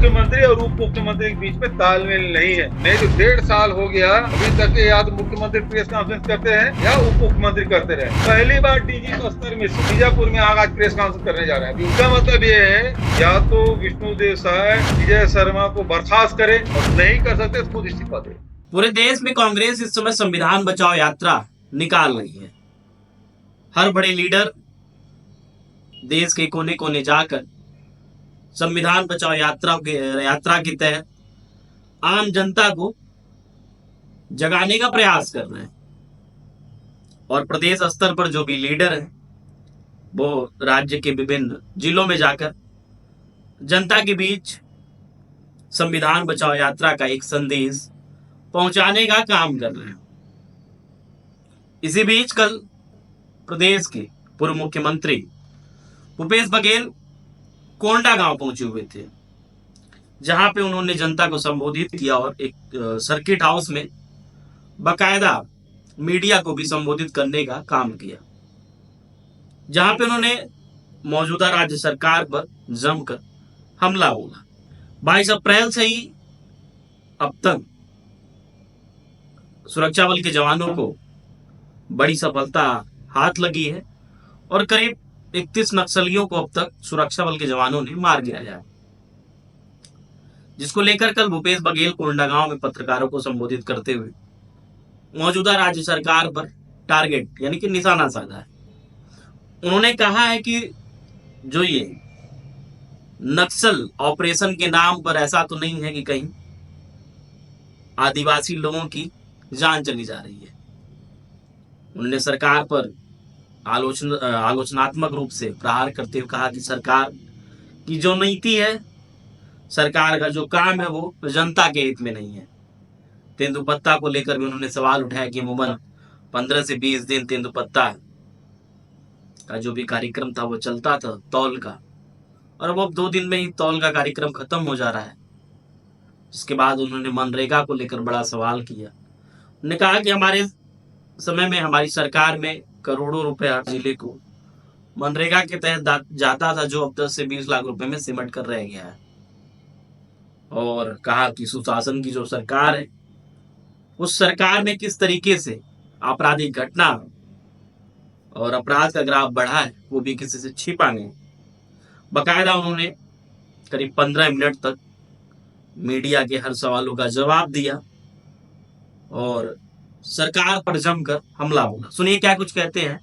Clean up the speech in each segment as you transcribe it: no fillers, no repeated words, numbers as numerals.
मुख्यमंत्री और उप मुख्यमंत्री के बीच में तालमेल नहीं है। नहीं तो 1.5 साल हो गया अभी तक या तो मुख्यमंत्री प्रेस कॉन्फ्रेंस करते हैं या उप मुख्यमंत्री करते रहे। पहली बार डीजी बस्तर में बीजापुर में आज प्रेस कॉन्फ्रेंस करने जा रहे हैं। इसका मतलब ये है या तो विष्णुदेव साय विजय शर्मा को बर्खास्त करे और नहीं कर सकते तो खुद इस्तीफा दे। पूरे देश में कांग्रेस इस समय संविधान बचाओ यात्रा निकाल रही है। हर बड़े लीडर देश के कोने कोने जाकर संविधान बचाओ यात्रा के तहत आम जनता को जगाने का प्रयास कर रहे हैं। और प्रदेश स्तर पर जो भी लीडर हैं वो राज्य के विभिन्न जिलों में जाकर जनता के बीच संविधान बचाओ यात्रा का एक संदेश पहुंचाने का काम कर रहे हैं। इसी बीच कल प्रदेश के पूर्व मुख्यमंत्री भूपेश बघेल कोंडा गांव पहुंचे हुए थे, जहां पे उन्होंने जनता को संबोधित किया और एक सर्किट हाउस में बकायदा मीडिया को भी संबोधित करने का काम किया, जहां पे उन्होंने मौजूदा राज्य सरकार पर जमकर हमला बोला। 22 अप्रैल से ही अब तक सुरक्षा बल के जवानों को बड़ी सफलता हाथ लगी है और करीब 31 नक्सलियों को अब तक सुरक्षा बल के जवानों ने मार गिराया है, जिसको लेकर कल भूपेश बघेल कोंडागांव में पत्रकारों को संबोधित करते हुए मौजूदा राज्य सरकार पर टारगेट यानी कि निशाना साधा है। उन्होंने कहा है कि जो ये नक्सल ऑपरेशन के नाम पर ऐसा तो नहीं है कि कहीं आदिवासी लोगों की जान चली जा रही है। उन्होंने सरकार पर आलोचनात्मक रूप से प्रहार करते हुए कहा कि सरकार की जो नीति है, सरकार का जो काम है वो जनता के हित में नहीं है। तेंदुपत्ता को लेकर भी उन्होंने सवाल उठाया कि अमूमन 15 से 20 दिन तेंदुपत्ता का जो भी कार्यक्रम था वो चलता था तौल का, और अब 2 दिन में ही तौल का कार्यक्रम खत्म हो जा रहा है। इसके बाद उन्होंने मनरेगा को लेकर बड़ा सवाल किया। उन्होंने कहा कि हमारे समय में हमारी सरकार में करोड़ों रुपए हर जिले को मनरेगा के तहत जाता था, जो अब 10 से 20 लाख रुपए में सिमट कर रह गया है। और कहा कि सुशासन की जो सरकार है उस सरकार में किस तरीके से आपराधिक घटना और अपराध का ग्राफ बढ़ा है वो भी किसी से छिपा नहीं। बकायदा उन्होंने करीब 15 मिनट तक मीडिया के हर सवालों का जवाब दिया और सरकार पर जमकर हमला बोला। सुनिए क्या कुछ कहते हैं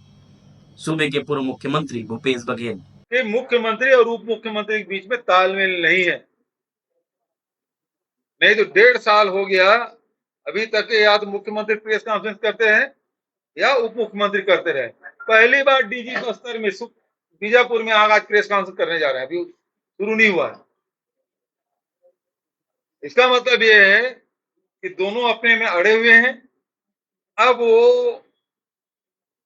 सूबे के पूर्व मुख्यमंत्री भूपेश बघेल। कि मुख्यमंत्री और उप मुख्यमंत्री के बीच में तालमेल नहीं है। नहीं तो 1.5 साल हो गया अभी तक या तो मुख्यमंत्री प्रेस कॉन्फ्रेंस करते हैं या उप मुख्यमंत्री करते रहे। पहली बार डीजी बस्तर में बीजापुर में आज प्रेस कॉन्फ्रेंस करने जा रहे हैं, अभी शुरू नहीं हुआ है। इसका मतलब ये है कि दोनों अपने में अड़े हुए हैं। अब वो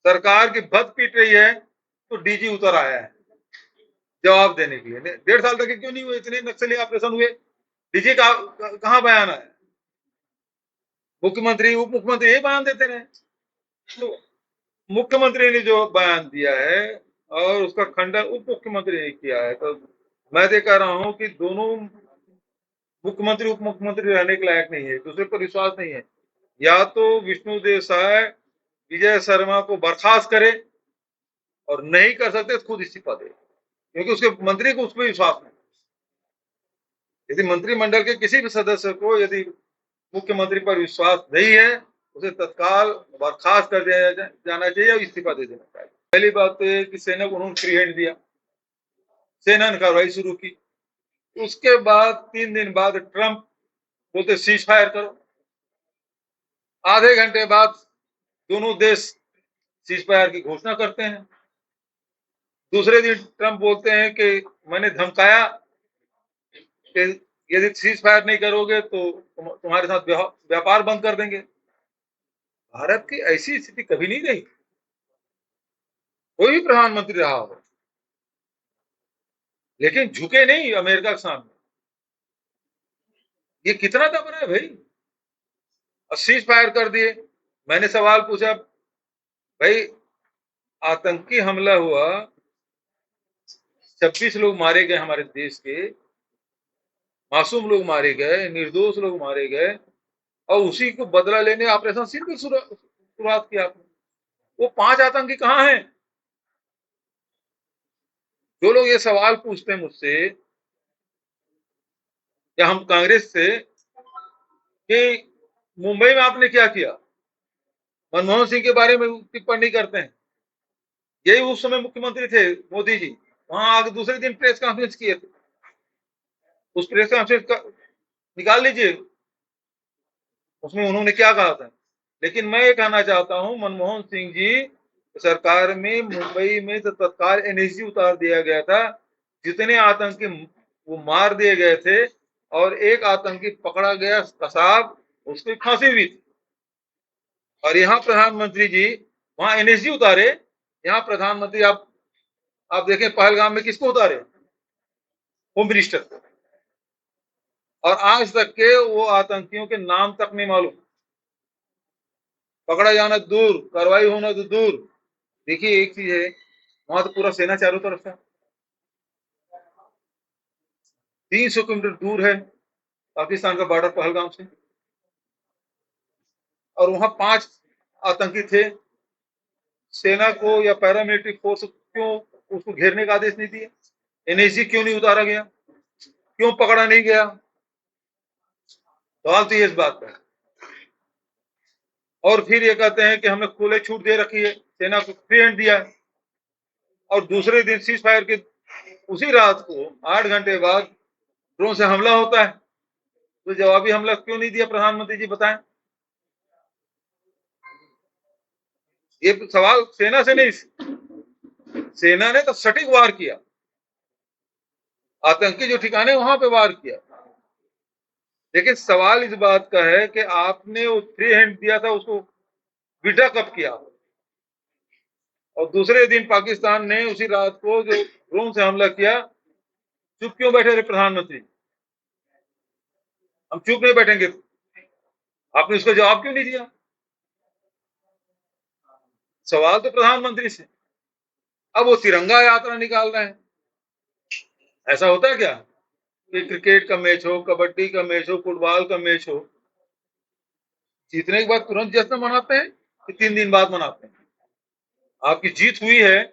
सरकार की भत पीट रही है तो डीजी उतर आया है जवाब देने के लिए। 1.5 साल तक क्यों नहीं हुए इतने नक्सली ऑपरेशन हुए? डीजी का कहां बयान है? मुख्यमंत्री उप मुख्यमंत्री यही बयान देते रहे। तो मुख्यमंत्री ने जो बयान दिया है और उसका खंडन उप मुख्यमंत्री ने किया है, तो मैं तो कह रहा हूं कि दोनों मुख्यमंत्री उप मुख्यमंत्री रहने के लायक नहीं है, दूसरे पर विश्वास नहीं है। या तो विष्णुदेव साय विजय शर्मा को बर्खास्त करे और नहीं कर सकते तो खुद इस्तीफा दे, क्योंकि उसके मंत्री को उस पर विश्वास नहीं। यदि मंत्रिमंडल के किसी भी सदस्य को यदि मुख्यमंत्री पर विश्वास नहीं है, उसे तत्काल बर्खास्त कर दिया जाना चाहिए और इस्तीफा दे देना चाहिए। पहली बात तो ये कि सेना को उन्होंने फ्री हैंड दिया, सेना ने कार्रवाई शुरू की। उसके बाद 3 दिन बाद ट्रंप बोलते सीज फायर करो, आधे घंटे बाद दोनों देश सीज फायर की घोषणा करते हैं। दूसरे दिन ट्रंप बोलते हैं कि मैंने धमकाया कि यदि सीज फायर नहीं करोगे तो तुम्हारे साथ व्यापार बंद कर देंगे। भारत की ऐसी स्थिति कभी नहीं रही, कोई भी प्रधानमंत्री रहा हो, लेकिन झुके नहीं अमेरिका के सामने। ये कितना दबना है भाई? और सीज फायर कर दिए। मैंने सवाल पूछा, भाई आतंकी हमला हुआ, 26 लोग मारे गए हमारे देश के, मासूम लोग मारे गए, निर्दोष लोग मारे गए, और उसी को बदला लेने ऑपरेशन सिंदूर की शुरुआत की आपने। वो 5 आतंकी कहाँ हैं? जो लोग ये सवाल पूछते हैं मुझसे या हम कांग्रेस से कि मुंबई में आपने क्या किया, मनमोहन सिंह के बारे में टिप्पणी करते हैं, यही उस समय मुख्यमंत्री थे मोदी जी, वहां आगे दूसरे दिन प्रेस कॉन्फ्रेंस किए थे, उस प्रेस कॉन्फ्रेंस का निकाल लीजिए, उसमें उन्होंने क्या कहा था। लेकिन मैं ये कहना चाहता हूं, मनमोहन सिंह जी सरकार में मुंबई में तो तत्काल एनएसजी उतार दिया गया था, जितने आतंकी वो मार दिए गए थे, और एक आतंकी पकड़ा गया कसाब, उसकी फांसी हुई थी। और यहाँ प्रधानमंत्री जी वहां एनएसजी उतारे, यहाँ प्रधानमंत्री आप देखें पहलगाम में किसको उतारे, होम मिनिस्टर को, और आज तक के वो आतंकियों के नाम तक नहीं मालूम, पकड़ा जाना दूर, कार्रवाई होना तो दूर। देखिए एक चीज है, वहां तो पूरा सेना चारों तरफ था, 300 किलोमीटर दूर है पाकिस्तान का बॉर्डर पहलगाम से, और वहां 5 आतंकी थे। सेना को या पैरामिलिट्री फोर्स क्यों उसको घेरने का आदेश नहीं दिया? एनएसजी क्यों नहीं उतारा गया? क्यों पकड़ा नहीं गया? सवाल तो ये इस बात का। और फिर ये कहते हैं कि हमने खुले छूट दे रखी है, सेना को फ्री हैंड दिया है, और दूसरे दिन सीज फायर के उसी रात को 8 घंटे बाद ड्रोन से हमला होता है। तो जवाबी हमला क्यों नहीं दिया प्रधानमंत्री जी, बताएं। ये सवाल सेना से नहीं, सेना ने तो सटीक वार किया, आतंकी जो ठिकाने वहां पे वार किया। लेकिन सवाल इस बात का है कि आपने वो फ्री हैंड दिया था, उसको विड्रॉ कब किया? और दूसरे दिन पाकिस्तान ने उसी रात को जो ड्रोन से हमला किया, चुप क्यों बैठे रहे प्रधानमंत्री? हम चुप नहीं बैठेंगे, आपने उसका जवाब क्यों नहीं दिया? सवाल तो प्रधानमंत्री से। अब वो तिरंगा यात्रा निकाल रहे हैं। ऐसा होता है क्या कि क्रिकेट का मैच हो, कबड्डी का मैच हो, फुटबॉल का मैच हो, जीतने के बाद तुरंत जश्न मनाते हैं कि 3 दिन बाद मनाते हैं? आपकी जीत हुई है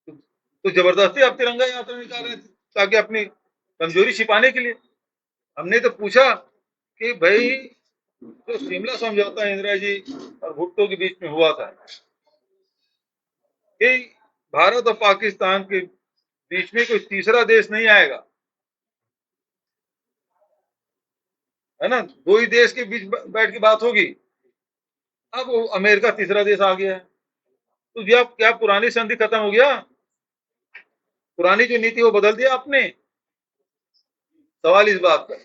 तो जबरदस्ती आप तिरंगा यात्रा निकाल रहे थे ताकि अपनी कमजोरी छिपाने के लिए। हमने तो पूछा कि भाई जो शिमला समझौता इंदिरा जी और भुट्टो के बीच में हुआ था कि भारत और पाकिस्तान के बीच में कोई तीसरा देश नहीं आएगा, है ना, 2 ही देश के बीच बैठ के बात होगी। अब वो अमेरिका तीसरा देश आ गया है, तो क्या पुरानी संधि खत्म हो गया? पुरानी जो नीति वो बदल दिया आपने? सवाल इस बात का।